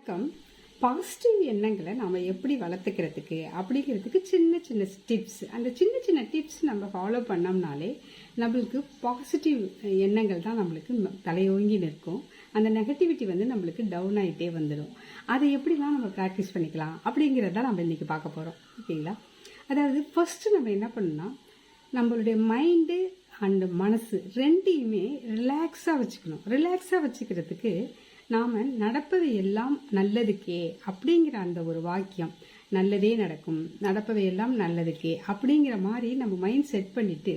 வணக்கம். பாசிட்டிவ் எண்ணங்களை நாம் எப்படி வளர்த்துக்கிறதுக்கு அப்படிங்கிறதுக்கு சின்ன சின்ன டிப்ஸ். அந்த சின்ன சின்ன டிப்ஸ் நம்ம ஃபாலோ பண்ணோம்னாலே நம்மளுக்கு பாசிட்டிவ் எண்ணங்கள் தான் நம்மளுக்கு தலையோங்கி நிற்கும். அந்த நெகட்டிவிட்டி நம்மளுக்கு டவுன் ஆகிட்டே வந்துடும். அதை எப்படிலாம் நம்ம ப்ராக்டிஸ் பண்ணிக்கலாம் அப்படிங்கிறத நம்ம இன்றைக்கி பார்க்க போகிறோம். ஓகேங்களா? அதாவது ஃபஸ்ட்டு நம்ம என்ன பண்ணணும்னா, நம்மளுடைய மைண்டு அண்டு மனசு ரெண்டையுமே ரிலாக்ஸாக வச்சுக்கணும். ரிலாக்ஸாக வச்சுக்கிறதுக்கு நாம் நடப்பது எல்லாம் நல்லதுக்கே அப்படிங்கிற அந்த ஒரு வாக்கியம், நல்லதே நடக்கும், நடப்பவை எல்லாம் நல்லதுக்கே அப்படிங்கிற மாதிரி நம்ம மைண்ட் செட் பண்ணிவிட்டு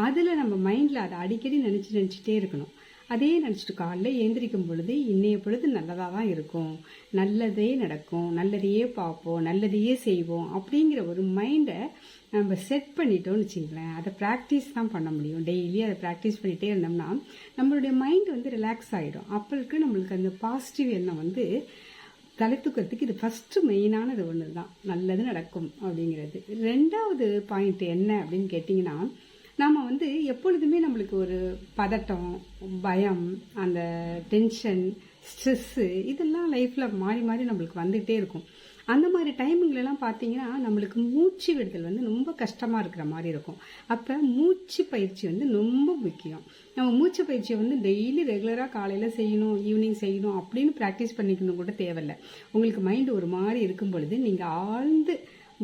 அதில் நம்ம மைண்டில் அதை அடிக்கடி நினச்சிட்டே இருக்கணும். அதே நினச்சிட்டு காலைல எழுந்திரிக்கும் பொழுது இன்னைய பொழுது நல்லதாக தான் இருக்கும், நல்லதே நடக்கும், நல்லதையே பார்ப்போம், நல்லதையே செய்வோம் அப்படிங்கிற ஒரு மைண்டை நம்ம செட் பண்ணிட்டோம்னு வச்சுங்களேன். அதை ப்ராக்டிஸ் தான் பண்ண முடியும். டெய்லி அதை ப்ராக்டிஸ் பண்ணிகிட்டே இருந்தோம்னா நம்மளுடைய மைண்ட் ரிலாக்ஸ் ஆகிடும். அப்போ நம்மளுக்கு அந்த பாசிட்டிவ் எண்ணம் தலை தூக்கிறதுக்கு இது ஃபஸ்ட்டு மெயினானது ஒன்று தான், நல்லது நடக்கும் அப்படிங்கிறது. ரெண்டாவது பாயிண்ட் என்ன அப்படின்னு கேட்டிங்கன்னா, நாம் எப்பொழுதுமே நம்மளுக்கு ஒரு பதட்டம், பயம், அந்த டென்ஷன், ஸ்ட்ரெஸ்ஸு இதெல்லாம் லைஃப்பில் மாறி மாறி நம்மளுக்கு வந்துகிட்டே இருக்கும். அந்த மாதிரி டைமுங்களெல்லாம் பார்த்தீங்கன்னா நம்மளுக்கு மூச்சு விடுதல் ரொம்ப கஷ்டமாக இருக்கிற மாதிரி இருக்கும். அப்போ மூச்சு பயிற்சி ரொம்ப முக்கியம். நம்ம மூச்சு பயிற்சியை டெய்லி ரெகுலராக காலையில் செய்யணும், ஈவினிங் செய்யணும் அப்படின்னு ப்ராக்டிஸ் பண்ணிக்கணும் கூட தேவையில்லை. உங்களுக்கு மைண்டு ஒரு மாதிரி இருக்கும் பொழுது நீங்கள் ஆழ்ந்து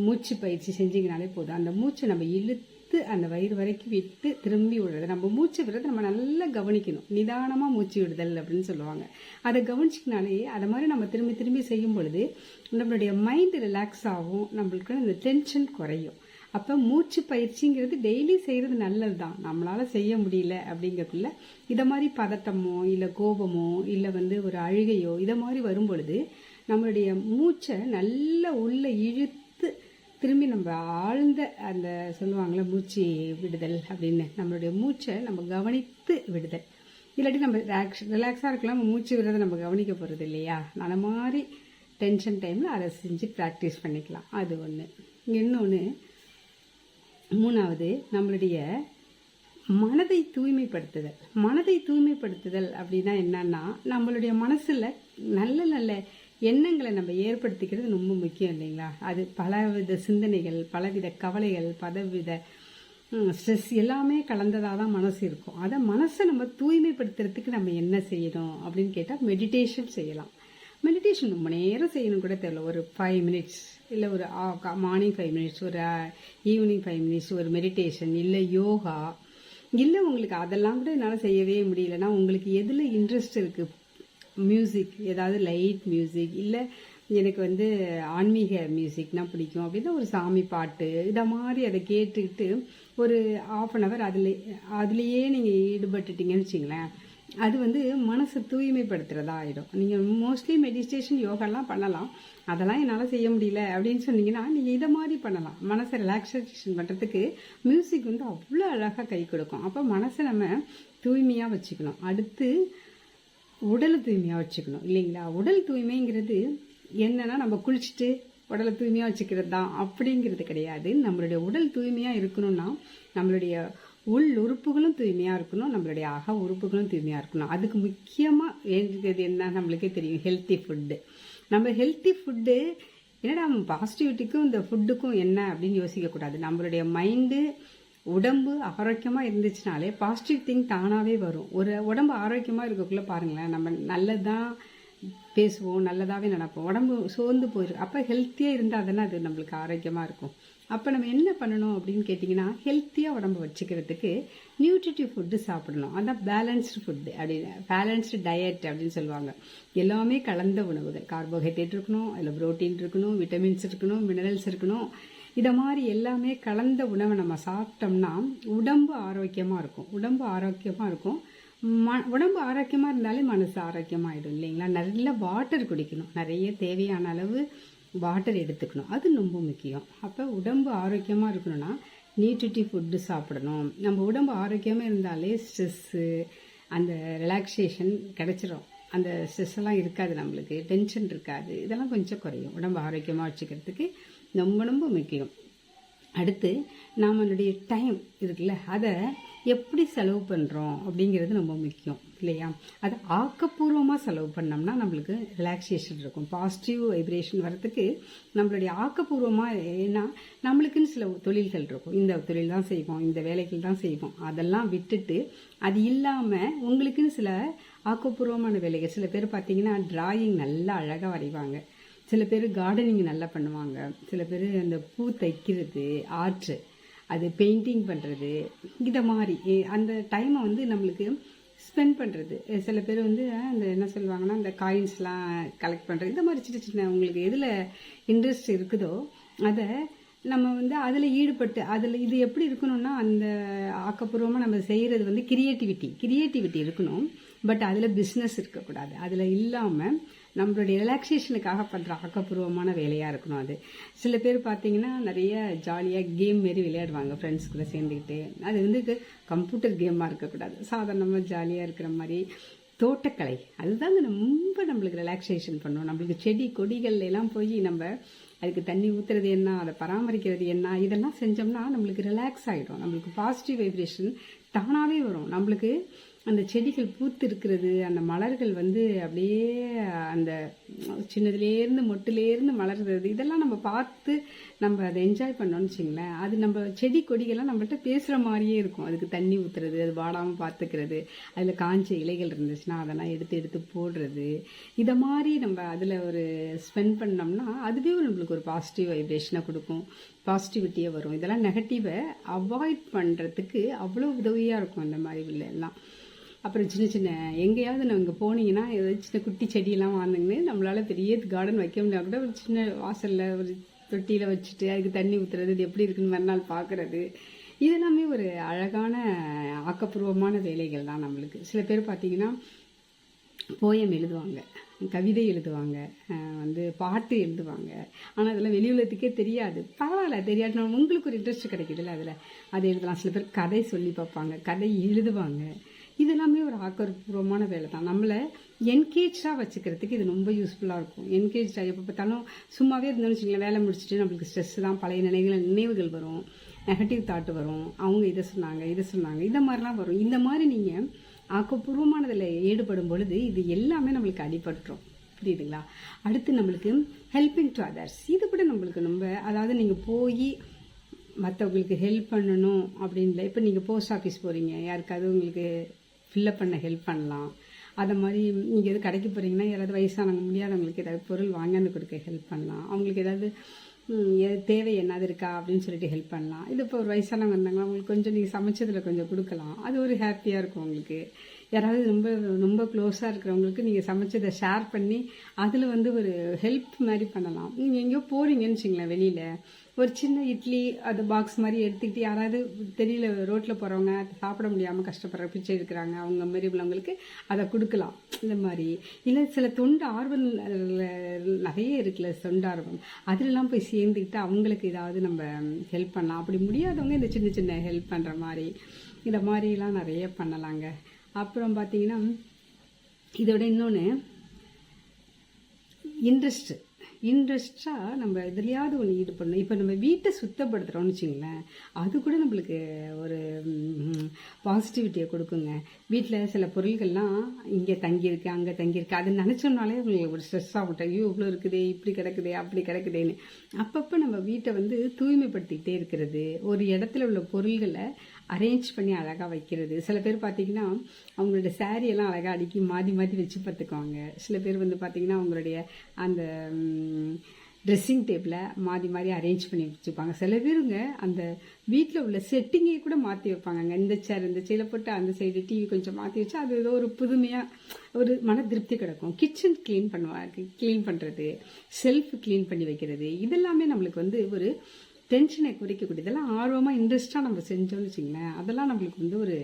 மூச்சு பயிற்சி செஞ்சீங்கனாலே போதும். அந்த மூச்சை நம்ம இழுத்து அந்த வயிறு வரைக்கும் விட்டு திரும்பி விடுறது. நம்ம மூச்சு விடுறது நம்ம நல்லா கவனிக்கணும். நிதானமாக மூச்சு விடுதல் அப்படின்னு சொல்லுவாங்க. அதை கவனிச்சிக்கினாலே அதை மாதிரி நம்ம திரும்பி திரும்பி செய்யும் பொழுது நம்மளுடைய மைண்டு ரிலாக்ஸ் ஆகும், நம்மளுக்கு அந்த டென்ஷன் குறையும். அப்போ மூச்சு பயிற்சிங்கிறது டெய்லி செய்கிறது நல்லது தான். நம்மளால் செய்ய முடியல அப்படிங்கிறதுக்குள்ள இதை மாதிரி பதட்டமோ இல்லை கோபமோ இல்லை ஒரு அழுகையோ இதை மாதிரி வரும் பொழுது நம்மளுடைய மூச்சை நல்லா உள்ள இழுத்து திரும்பி நம்ம ஆழ்ந்த அந்த சொல்லுவாங்களே மூச்சு விடுதல் அப்படின்னு, நம்மளுடைய மூச்சை நம்ம கவனித்து விடுதல். இல்லாட்டி நம்ம ரிலாக்ஸாக இருக்கலாம், நம்ம மூச்சு விடுறதை நம்ம கவனிக்க போகிறது இல்லையா. அந்த மாதிரி டென்ஷன் டைமில் அதை செஞ்சு ப்ராக்டிஸ் பண்ணிக்கலாம். அது ஒன்று. இன்னொன்று, மூணாவது, நம்மளுடைய மனதை தூய்மைப்படுத்துதல். மனதை தூய்மைப்படுத்துதல் அப்படின்னா என்னன்னா, நம்மளுடைய மனசில் நல்ல நல்ல எண்ணங்களை நம்ம ஏற்படுத்திக்கிறது ரொம்ப முக்கியம் இல்லைங்களா. அது பலவித சிந்தனைகள், பலவித கவலைகள், பலவித ஸ்ட்ரெஸ் எல்லாமே கலந்ததாக தான் மனசு இருக்கும். அதை மனசை நம்ம தூய்மைப்படுத்துறதுக்கு நம்ம என்ன செய்யணும் அப்படின்னு கேட்டால் மெடிடேஷன் செய்யலாம். மெடிடேஷன் ரொம்ப நேரம் செய்யணும் கூட தெரியல. ஒரு 5 minutes இல்லை ஒரு மார்னிங் 5 minutes, ஒரு ஈவினிங் 5 minutes ஒரு மெடிடேஷன், இல்லை யோகா, இல்லை உங்களுக்கு அதெல்லாம் கூட என்னால் செய்யவே முடியலன்னா உங்களுக்கு எதில் இன்ட்ரெஸ்ட் இருக்குது, மியூசிக், ஏதாவது லைட் மியூசிக், இல்லை எனக்கு ஆன்மீக மியூசிக்னா பிடிக்கும் அப்படின்னா ஒரு சாமி பாட்டு இதை மாதிரி அதை கேட்டுக்கிட்டு ஒரு 1/2 hour அதுலேயே நீங்கள் ஈடுபட்டுட்டீங்கன்னு வச்சிங்களேன், அது மனசை தூய்மைப்படுத்துகிறதா ஆகிடும். நீங்கள் மோஸ்ட்லி மெடிடேஷன் யோகாலாம் பண்ணலாம். அதெல்லாம் என்னால் செய்ய முடியல அப்படின்னு சொன்னீங்கன்னா நீங்கள் இதை மாதிரி பண்ணலாம். மனசை ரிலாக்ஸேஷன் பண்ணுறதுக்கு மியூசிக் அவ்வளோ அழகாக கை கொடுக்கும். அப்போ மனசை நம்ம தூய்மையாக வச்சுக்கணும். அடுத்து உடலை தூய்மையாக வச்சுக்கணும் இல்லைங்களா. உடல் தூய்மைங்கிறது என்னன்னா நம்ம குளிச்சுட்டு உடலை தூய்மையாக வச்சுக்கிறது தான் அப்படிங்கிறது கிடையாது. நம்மளுடைய உடல் தூய்மையாக இருக்கணும்னா நம்மளுடைய உள் உறுப்புகளும் தூய்மையாக இருக்கணும், நம்மளுடைய அக உறுப்புகளும் தூய்மையாக இருக்கணும். அதுக்கு முக்கியமாக வேண்டியது என்ன நம்மளுக்கே தெரியும், ஹெல்த்தி ஃபுட்டு. நம்ம ஹெல்த்தி ஃபுட்டு என்னடா பாசிட்டிவிட்டிக்கும் இந்த ஃபுட்டுக்கும் என்ன அப்படின்னு யோசிக்கக்கூடாது. நம்மளுடைய மைண்டு உடம்பு ஆரோக்கியமாக இருந்துச்சுனாலே பாசிட்டிவ் திங் தானாகவே வரும். ஒரு உடம்பு ஆரோக்கியமாக இருக்கக்குள்ளே பாருங்களேன், நம்ம நல்லதான் பேசுவோம், நல்லதாகவே நினைப்போம். உடம்பு சோர்ந்து போயிடும். அப்போ ஹெல்த்தியாக இருந்தால் தானே அது நம்மளுக்கு ஆரோக்கியமாக இருக்கும். அப்போ நம்ம என்ன பண்ணணும் அப்படின்னு கேட்டிங்கன்னா, ஹெல்த்தியாக உடம்பு வச்சுக்கிறதுக்கு நியூட்ரிட்டிவ் ஃபுட்டு சாப்பிடணும். அதான் பேலன்ஸ்டு ஃபுட்டு அப்படின்னு, பேலன்ஸ்டு டயட் அப்படின்னு சொல்லுவாங்க. எல்லாமே கலந்த உணவுகள், கார்போஹைட்ரேட் இருக்கணும், அதில் ப்ரோட்டீன் இருக்கணும், விட்டமின்ஸ் இருக்கணும், மினரல்ஸ் இருக்கணும். இதை மாதிரி எல்லாமே கலந்த உணவை நம்ம சாப்பிட்டோம்னா உடம்பு ஆரோக்கியமாக இருக்கும். உடம்பு ஆரோக்கியமாக இருக்கும். உடம்பு ஆரோக்கியமாக இருந்தாலே மனசு ஆரோக்கியமாகிடும் இல்லைங்களா. நல்ல வாட்டர் குடிக்கணும், நிறைய தேவையான அளவு வாட்டர் எடுத்துக்கணும், அது ரொம்ப முக்கியம். அப்போ உடம்பு ஆரோக்கியமாக இருக்கணும்னா நியூட்ரிட்டிவ் ஃபுட்டு சாப்பிடணும். நம்ம உடம்பு ஆரோக்கியமாக இருந்தாலே ஸ்ட்ரெஸ்ஸு, அந்த ரிலாக்ஸேஷன் கிடைச்சிரும். அந்த ஸ்ட்ரெஸ் எல்லாம் இருக்காது, நம்மளுக்கு டென்ஷன் இருக்காது, இதெல்லாம் கொஞ்சம் குறையும். உடம்பு ஆரோக்கியமாக வச்சுக்கிறதுக்கு ரொம்ப ரொம்ப முக்கியம். அடுத்து நம்மளுடைய டைம் இருக்குல்ல, அதை எப்படி செலவு பண்ணுறோம் அப்படிங்கிறது ரொம்ப முக்கியம் இல்லையா. அது ஆக்கப்பூர்வமாக செலவு பண்ணோம்னா நம்மளுக்கு ரிலாக்ஸேஷன் இருக்கும், பாசிட்டிவ் வைப்ரேஷன் வரத்துக்கு நம்மளுடைய ஆக்கப்பூர்வமாக. ஏன்னா நம்மளுக்குன்னு சில தொழில்கள் இருக்கும், இந்த தொழில் தான் செய்வோம், இந்த வேலைகள் தான் செய்வோம், அதெல்லாம் விட்டுட்டு அது இல்லாமல் உங்களுக்குன்னு சில ஆக்கப்பூர்வமான வேலைகள். சில பேர் பார்த்தீங்கன்னா டிராயிங் நல்லா அழகாக வரைவாங்க, சில பேர் கார்டனிங் நல்லா பண்ணுவாங்க, சில பேர் அந்த பூ தைக்கிறது, ஆர்ட், அது பெயிண்டிங் பண்ணுறது, இதை மாதிரி அந்த டைமை வந்து நம்மளுக்கு ஸ்பெண்ட் பண்ணுறது. சில பேர் வந்து அந்த என்ன சொல்லுவாங்கன்னா அந்த காயின்ஸ்லாம் கலெக்ட் பண்ணுறது, இந்த மாதிரி சின்ன சின்ன உங்களுக்கு எதில் இன்ட்ரெஸ்ட் இருக்குதோ அதை நம்ம வந்து அதில் ஈடுபட்டு அதில் இது எப்படி இருக்கணும்னா அந்த ஆக்கப்பூர்வமாக நம்ம செய்கிறது வந்து கிரியேட்டிவிட்டி இருக்கணும். பட் அதில் பிஸ்னஸ் இருக்கக்கூடாது. அதில் இல்லாமல் நம்மளுடைய ரிலாக்ஸேஷனுக்காக பண்ணுற ஆக்கப்பூர்வமான வேலையாக இருக்கணும் அது. சில பேர் பார்த்தீங்கன்னா நிறைய ஜாலியாக கேம் மாரி விளையாடுவாங்க ஃப்ரெண்ட்ஸ் கூட சேர்ந்துக்கிட்டு. அது வந்து கம்ப்யூட்டர் கேமாக இருக்கக்கூடாது, சாதாரணமாக ஜாலியாக இருக்கிற மாதிரி. தோட்டக்கலை அதுதாங்க ரொம்ப நம்மளுக்கு ரிலாக்ஸேஷன் பண்ணும். நம்மளுக்கு செடி கொடிகள் எல்லாம் போய் நம்ம அதுக்கு தண்ணி ஊற்றுறது என்ன, அதை பராமரிக்கிறது என்ன, இதெல்லாம் செஞ்சோம்னா நம்மளுக்கு ரிலாக்ஸ் ஆகிடும். நம்மளுக்கு பாசிட்டிவ் வைப்ரேஷன் தானாகவே வரும். நம்மளுக்கு அந்த செடிகள் பூத்து இருக்கிறது, அந்த மலர்கள் வந்து அப்படியே அந்த சின்னதுலேருந்து மொட்டுலேருந்து மலர்றது, இதெல்லாம் நம்ம பார்த்து நம்ம அதை என்ஜாய் பண்ணோம்னு வச்சிங்களேன். அது நம்ம செடி கொடிகள்லாம் நம்மள்கிட்ட பேசுகிற மாதிரியே இருக்கும். அதுக்கு தண்ணி ஊற்றுறது, அது வாடாமல் பார்த்துக்கிறது, அதில் காஞ்ச இலைகள் இருந்துச்சுன்னா அதெல்லாம் எடுத்து போடுறது, இதை மாதிரி நம்ம அதில் ஒரு ஸ்பெண்ட் பண்ணோம்னா அதுவே நம்மளுக்கு ஒரு பாசிட்டிவ் வைப்ரேஷனை கொடுக்கும், பாசிட்டிவிட்டியே வரும். இதெல்லாம் நெகட்டிவை அவாய்ட் பண்ணுறதுக்கு அவ்வளோ உதவியாக இருக்கும் இந்த மாதிரி எல்லாம். அப்புறம் சின்ன சின்ன எங்கேயாவது நாங்கள் போனீங்கன்னா ஏதாவது சின்ன குட்டி செடியெல்லாம் வாங்குன்னு நம்மளால் பெரிய கார்டன் வைக்க முடியாது கூட ஒரு சின்ன வாசலில் ஒரு தொட்டியில் வச்சுட்டு அதுக்கு தண்ணி ஊற்றுறது, இது எப்படி இருக்குன்னு மறுநாள் பார்க்குறது, இதெல்லாமே ஒரு அழகான ஆக்கப்பூர்வமான வேலைகள் தான் நம்மளுக்கு. சில பேர் பார்த்தீங்கன்னா போயம் எழுதுவாங்க, கவிதை எழுதுவாங்க, வந்து பாட்டு எழுதுவாங்க. ஆனால் அதெல்லாம் வெளி உலகத்துக்கே தெரியாது. பரவாயில்ல, தெரியாதுனா உங்களுக்கு ஒரு இன்ட்ரெஸ்ட் கிடைக்குதுல்ல, அதில் அதை எழுதலாம். சில பேர் கதை சொல்லி பார்ப்பாங்க, கதை எழுதுவாங்க. இதெல்லாமே ஒரு ஆக்கப்பூர்வமான வேலை தான். நம்மளை என்கேஜாக வச்சுக்கிறதுக்கு இது ரொம்ப யூஸ்ஃபுல்லாக இருக்கும். என்கேஜாக எப்போ பார்த்தாலும் சும்மாவே இருந்தோம்னு வச்சுக்கோங்களேன், வேலை முடிச்சுட்டு நம்மளுக்கு ஸ்ட்ரெஸ் தான், பழைய நினைவுகள் வரும், நெகட்டிவ் தாட்டு வரும், அவங்க இதை சொன்னாங்க இந்த மாதிரிலாம் வரும். இந்த மாதிரி நீங்கள் ஆக்கப்பூர்வமானதில் ஈடுபடும் பொழுது இது எல்லாமே நம்மளுக்கு அடிபட்டுரும், புரியுதுங்களா. அடுத்து நம்மளுக்கு ஹெல்பிங் டு அதர்ஸ், இது கூட நம்மளுக்கு ரொம்ப, அதாவது நீங்கள் போய் மற்றவங்களுக்கு ஹெல்ப் பண்ணணும் அப்படின்ல. இப்போ நீங்கள் போஸ்ட் ஆஃபீஸ் போகிறீங்க, யாருக்காவது உங்களுக்கு ஃபில்லப் பண்ண ஹெல்ப் பண்ணலாம். அதை மாதிரி நீங்கள் எது கடைக்கு போகிறீங்கன்னா யாராவது வயசானவங்க முடியாதவங்களுக்கு ஏதாவது பொருள் வாங்கியாந்து கொடுக்க ஹெல்ப் பண்ணலாம். அவங்களுக்கு ஏதாவது தேவை என்னது இருக்கா அப்படின்னு சொல்லிட்டு ஹெல்ப் பண்ணலாம். இது இப்போ ஒரு வயசானவங்க இருந்தாங்கன்னா அவங்களுக்கு கொஞ்சம் நீங்கள் சமைச்சதில் கொஞ்சம் கொடுக்கலாம், அது ஒரு ஹாப்பியாக இருக்கும் உங்களுக்கு. யாராவது ரொம்ப ரொம்ப க்ளோஸாக இருக்கிறவங்களுக்கு நீங்கள் சமைச்சதை ஷேர் பண்ணி அதில் வந்து ஒரு ஹெல்ப் மாதிரி பண்ணலாம். நீங்கள் எங்கேயோ போகிறீங்கன்னு வச்சுங்களேன், வெளியில் ஒரு சின்ன இட்லி அது பாக்ஸ் மாதிரி எடுத்துக்கிட்டு யாராவது தெரியல ரோட்டில் போகிறவங்க சாப்பிட முடியாமல் கஷ்டப்படுற பிச்சை இருக்கிறாங்க, அவங்க மாரி உள்ளவங்களுக்கு அதை கொடுக்கலாம். இந்த மாதிரி இல்லை சில தொண்டு ஆர்வம் நிறைய இருக்குல்ல, தொண்டு ஆர்வம், அதிலெல்லாம் போய் சேர்ந்துக்கிட்டு அவங்களுக்கு ஏதாவது நம்ம ஹெல்ப் பண்ணலாம். அப்படி முடியாதவங்க இந்த சின்ன சின்ன ஹெல்ப் பண்ணுற மாதிரி இந்த மாதிரிலாம் நிறைய பண்ணலாங்க. அப்புறம் பார்த்தீங்கன்னா இதோட இன்னொன்று இன்ட்ரெஸ்டாக நம்ம எதுலையாவது ஒன்று ஈடுபடணும். இப்போ நம்ம வீட்டை சுத்தப்படுத்துகிறோம்னு வச்சுங்களேன், அது கூட நம்மளுக்கு ஒரு பாசிட்டிவிட்டியை கொடுக்குங்க. வீட்டில் சில பொருள்கள்லாம் இங்கே தங்கியிருக்கு அங்கே தங்கியிருக்கு, அதை நினச்சோம்னாலே உங்களுக்கு ஒரு ஸ்ட்ரெஸ் ஆகட்டும், ஐயோ இவ்வளோ இருக்குதே, இப்படி கிடக்குதே அப்படி கிடக்குதேன்னு. அப்பப்போ நம்ம வீட்டை வந்து தூய்மைப்படுத்திக்கிட்டே இருக்கிறது, ஒரு இடத்துல உள்ள பொருள்களை அரேஞ்ச் பண்ணி அழகாக வைக்கிறது. சில பேர் பார்த்தீங்கன்னா அவங்களோட சாரியெல்லாம் அழகாக அடுக்கி மாற்றி வச்சு பார்த்துக்குவாங்க. சில பேர் வந்து பார்த்தீங்கன்னா அவங்களுடைய அந்த ட்ரெஸ்ஸிங் டேபிளில் மாறி அரேஞ்ச் பண்ணி வச்சுப்பாங்க. சில பேருங்க அந்த வீட்டில் உள்ள செட்டிங்கை கூட மாற்றி வைப்பாங்க. இந்த சேரில் போட்டு அந்த சைடு டிவி கொஞ்சம் மாற்றி வச்சு அது ஏதோ ஒரு புதுமையாக ஒரு மன திருப்தி கிடக்கும். கிச்சன் க்ளீன் பண்ணுறது, செல்ஃப் க்ளீன் பண்ணி வைக்கிறது, இதெல்லாமே நம்மளுக்கு வந்து ஒரு டென்ஷனை குறைக்கக்கூடிய, இதெல்லாம் ஆர்வமாக இன்ட்ரெஸ்டாக நம்ம செஞ்சோம்னு வச்சிங்களேன், அதெல்லாம் நம்மளுக்கு வந்து ஒரு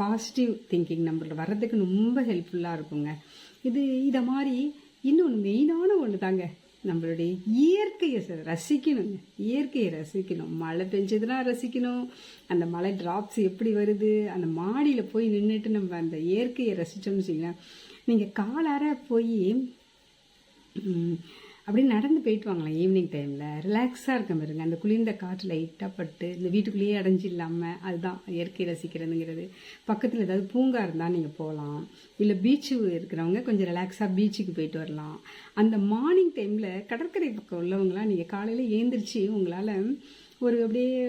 பாசிட்டிவ் திங்கிங் நம்மளோட வர்றதுக்கு ரொம்ப ஹெல்ப்ஃபுல்லாக இருக்குங்க. இதை மாதிரி இன்னொன்று மெயினான ஒன்று தாங்க, நம்மளுடைய இயற்கையை ரசிக்கணும். மழை பெஞ்சதுன்னா ரசிக்கணும், அந்த மழை டிராப்ஸ் எப்படி வருது, அந்த மாடியில் போய் நின்றுட்டு நம்ம அந்த இயற்கையை ரசித்தோம்னு வச்சிங்களேன், நீங்கள் காலார போய் அப்படியே நடந்து போயிட்டு வாங்கலாம் ஈவினிங் டைமில். ரிலாக்ஸாக இருக்க பாருங்க. அந்த குளிர்ந்த காற்று லைட்டாக பட்டு இந்த வீட்டுக்குள்ளேயே அடைஞ்சு இல்லாமல் அதுதான் இயற்கை ரசிக்கிறதுங்கிறது. பக்கத்தில் ஏதாவது பூங்கா இருந்தால் நீங்கள் போகலாம். இல்லை பீச்சு இருக்கிறவங்க கொஞ்சம் ரிலாக்ஸாக பீச்சுக்கு போயிட்டு வரலாம். அந்த மார்னிங் டைமில் கடற்கரை பக்கம் உள்ளவங்களாம் நீங்கள் காலையில் ஏந்திரிச்சு உங்களால் ஒரு அப்படியே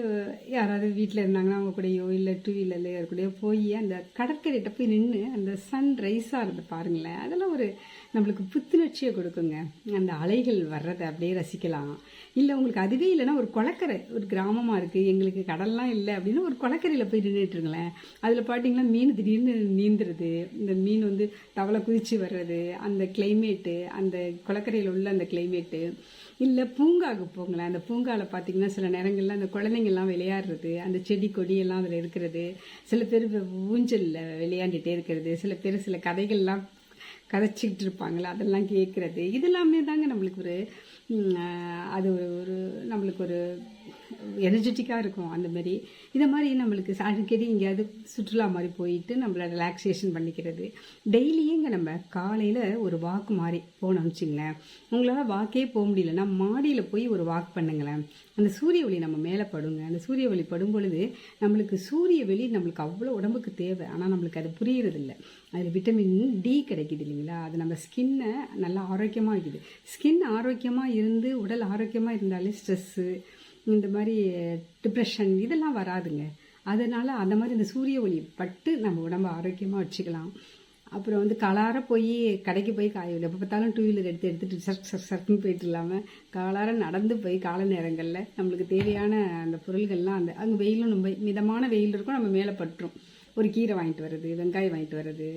யாராவது வீட்டில் இருந்தாங்கன்னா அவங்க கூடயோ இல்லை டூ வீலரில் யார் கூடயோ போய் அந்த கடற்கரையிட்ட போய் நின்று அந்த சன் ரைஸ் ஆகிறத பாருங்களேன். அதெல்லாம் ஒரு நம்மளுக்கு புத்துணர்ச்சியை கொடுக்குங்க. அந்த அலைகள் வர்றதை அப்படியே ரசிக்கலாம். இல்லை உங்களுக்கு அதுவே இல்லைன்னா ஒரு குளக்கரை, ஒரு கிராமமாக இருக்குது, எங்களுக்கு கடல்லாம் இல்லை அப்படின்னு ஒரு குளக்கரையில் போய் நின்றுட்டுருங்களேன். அதில் பார்த்தீங்கன்னா மீன் திடீர்னு நீந்துறது, இந்த மீன் வந்து தவளை குதிச்சு வர்றது, அந்த கிளைமேட்டு, அந்த குளக்கரையில் உள்ள அந்த கிளைமேட்டு. இல்லை பூங்காவுக்கு போங்களேன். அந்த பூங்காவில் பார்த்தீங்கன்னா சில நேரங்களில் அந்த குழந்தைங்கள்லாம் விளையாடுறது, அந்த செடி கொடியெல்லாம் அதில் இருக்கிறது, சில பேர் ஊஞ்சலில் விளையாண்டுட்டே இருக்கிறது, சில பேர் சில கதைகள்லாம் கதைச்சிக்கிட்டு இருப்பாங்களே அதெல்லாம் கேட்குறது, இதெல்லாமே தாங்க நம்மளுக்கு ஒரு அது ஒரு நம்மளுக்கு ஒரு எனர்ஜெட்டிக்காக இருக்கும். அந்த மாதிரி இதை மாதிரி நம்மளுக்கு அடிக்கடி எங்கேயாவது சுற்றுலா மாதிரி போயிட்டு நம்மளை ரிலாக்ஸேஷன் பண்ணிக்கிறது. டெய்லியுங்க நம்ம காலையில் ஒரு வாக்கு மாதிரி போனோம் வச்சுங்களேன். உங்களால் வாக்கே போக முடியலன்னா மாடியில் போய் ஒரு வாக் பண்ணுங்களேன். அந்த சூரிய ஒளி நம்ம மேலே படுங்க. அந்த சூரிய ஒளி படும் பொழுது நம்மளுக்கு சூரிய வெளி நம்மளுக்கு அவ்வளோ உடம்புக்கு தேவை. ஆனால் நம்மளுக்கு அது புரியறதில்லை. அதில் விட்டமின் டி கிடைக்குது இல்லைங்களா. அது நம்ம ஸ்கின்னை நல்லா ஆரோக்கியமாக இருக்குது. ஸ்கின் ஆரோக்கியமாக இருந்து உடல் ஆரோக்கியமாக இருந்தாலே ஸ்ட்ரெஸ்ஸு, இந்த மாதிரி டிப்ரெஷன் இதெல்லாம் வராதுங்க. அதனால் அந்த மாதிரி இந்த சூரிய ஒளி பட்டு நம்ம உடம்பை ஆரோக்கியமாக வச்சுக்கலாம். அப்புறம் வந்து காலார போய் கடைக்கு போய் காயவில்லை, எப்போ பார்த்தாலும் டூ வீலர் எடுத்துட்டு சர்க்குன்னு போயிட்டு இல்லாமல் காலார நடந்து போய் காலை நேரங்களில் நம்மளுக்கு தேவையான அந்த பொருள்கள்லாம் அந்த அங்கே வெயிலும் ரொம்ப மிதமான வெயில் இருக்கும், நம்ம மேலே பட்டுரும். ஒரு கீரை வாங்கிட்டு வர்றது, வெங்காயம் வாங்கிட்டு வர்றது,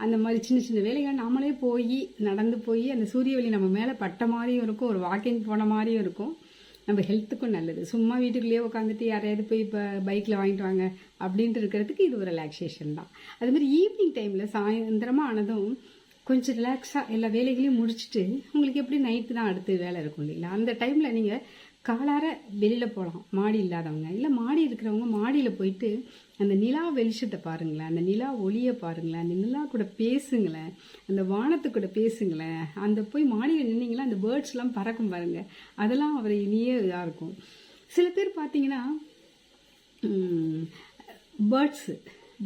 அந்த மாதிரி சின்ன சின்ன வேலைகள் நாமளே போய் நடந்து போய் அந்த சூரிய ஒளி நம்ம மேலே பட்ட மாதிரியும் இருக்கும், ஒரு வாக்கிங் போன மாதிரியும் இருக்கும். நம்ம ஹெல்த்துக்கும் நல்லது. சும்மா வீட்டுக்குள்ளேயே உட்காந்துட்டு யாரையாவது போய் இப்போ பைக்கில் வாங்கிட்டு வாங்க அப்படின்ட்டு இருக்கிறதுக்கு இது ஒரு ரிலாக்ஸேஷன் தான். அதுமாதிரி ஈவினிங் டைமில் சாயந்தரமாக ஆனதும் கொஞ்சம் ரிலாக்ஸாக எல்லா வேலைகளையும் முடிச்சுட்டு உங்களுக்கு எப்படி நைட்டு தான் அடுத்து வேலை இருக்கும் இல்லைங்களா. அந்த டைமில் நீங்கள் காலார வெளியில் போகலாம். மாடி இல்லாதவங்க, இல்லை மாடி இருக்கிறவங்க மாடியில் போயிட்டு அந்த நிலா வெளிச்சத்தை பாருங்களேன், அந்த நிலா ஒளியை பாருங்களேன், அந்த நிலா கூட பேசுங்களேன், அந்த வானத்து கூட பேசுங்களேன். அந்த போய் மாடியில் நின்னீங்களா அந்த பேர்ட்ஸ்லாம் பறக்கும் பாருங்கள், அதெல்லாம் அவர் இனியே இதாக இருக்கும். சில பேர் பார்த்தீங்கன்னா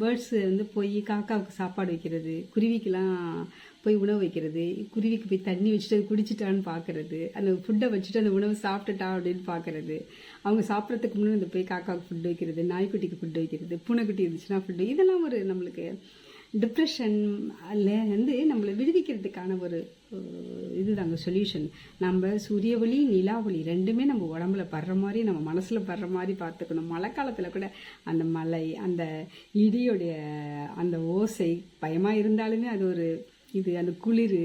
பேர்ட்ஸு வந்து போய் காக்காவுக்கு சாப்பாடு வைக்கிறது, குருவிக்கெலாம் போய் உணவு வைக்கிறது, குருவிக்கு போய் தண்ணி வச்சுட்டு அது குடிச்சிட்டான்னு பார்க்கறது, அந்த ஃபுட்டை வச்சுட்டு அந்த உணவு சாப்பிட்டுட்டா அப்படின்னு பார்க்கறது, அவங்க சாப்பிட்றதுக்கு முன்னாடி அந்த போய் காக்காவுக்கு ஃபுட்டு வைக்கிறது, நாய்க்குட்டிக்கு ஃபுட்டு வைக்கிறது, பூனைக்குட்டி இருந்துச்சுன்னா ஃபுட்டு, இதெல்லாம் ஒரு நம்மளுக்கு டிப்ரெஷன்ல வந்து நம்மளை விடுவிக்கிறதுக்கான ஒரு இதுதாங்க சொல்யூஷன். நம்ம சூரிய ஒளி நிலா ஒளி ரெண்டுமே நம்ம உடம்புல படுற மாதிரி நம்ம மனசில் படுற மாதிரி பார்த்துக்கணும். மழை காலத்தில் கூட அந்த மலை, அந்த இடியோடைய அந்த ஓசை பயமாக இருந்தாலுமே அது ஒரு இது, அந்த குளிர்,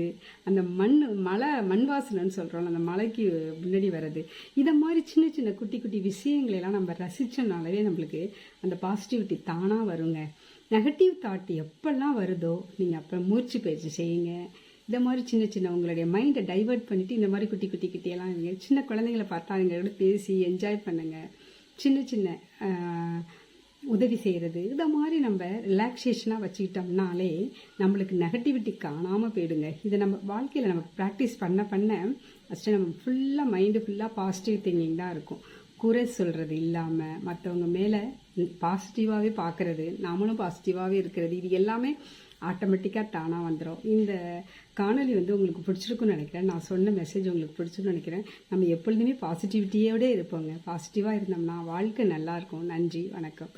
அந்த மண் வாசனைன்னு சொல்கிறோம், அந்த மலைக்கு முன்னாடி வர்றது, இதை மாதிரி சின்ன சின்ன குட்டி குட்டி விஷயங்களெல்லாம் நம்ம ரசித்தோம்னாலே நம்மளுக்கு அந்த பாசிட்டிவிட்டி தானாக வருங்க. நெகட்டிவ் தாட் எப்பெல்லாம் வருதோ நீங்கள் அப்போ மூச்சு பயிற்சி செய்யுங்க. இந்த மாதிரி சின்ன சின்ன உங்களுடைய மைண்டை டைவெர்ட் பண்ணிவிட்டு இந்த மாதிரி குட்டி குட்டி குட்டியெல்லாம் இருங்க. சின்ன குழந்தைங்களை பார்த்தா அவங்களோட பேசி என்ஜாய் பண்ணுங்கள். சின்ன சின்ன உதவி செய்கிறது, இதை மாதிரி நம்ம ரிலாக்ஸேஷனாக வச்சுக்கிட்டோம்னாலே நம்மளுக்கு நெகட்டிவிட்டி காணாமல் போயிடுங்க. இதை நம்ம வாழ்க்கையில் நம்ம ப்ராக்டிஸ் பண்ண ஃபஸ்ட்டு நம்ம ஃபுல்லாக மைண்டு ஃபுல்லாக பாசிட்டிவ் திங்கிங் தான் இருக்கும். குறை சொல்கிறது இல்லாமல் மற்றவங்க மேலே பாசிட்டிவாகவே பார்க்குறது, நாமளும் பாசிட்டிவாகவே இருக்கிறது, இது எல்லாமே ஆட்டோமேட்டிக்காக தானாக வந்துடும். இந்த காணொலி வந்து உங்களுக்கு பிடிச்சிருக்குன்னு நினைக்கிறேன். நான் சொன்ன மெசேஜ் உங்களுக்கு பிடிச்சிருக்குன்னு நினைக்கிறேன். நம்ம எப்பொழுதுமே பாசிட்டிவிட்டியோட இருப்போங்க. பாசிட்டிவாக இருந்தோம்னா வாழ்க்கை நல்லாயிருக்கும். நன்றி, வணக்கம்.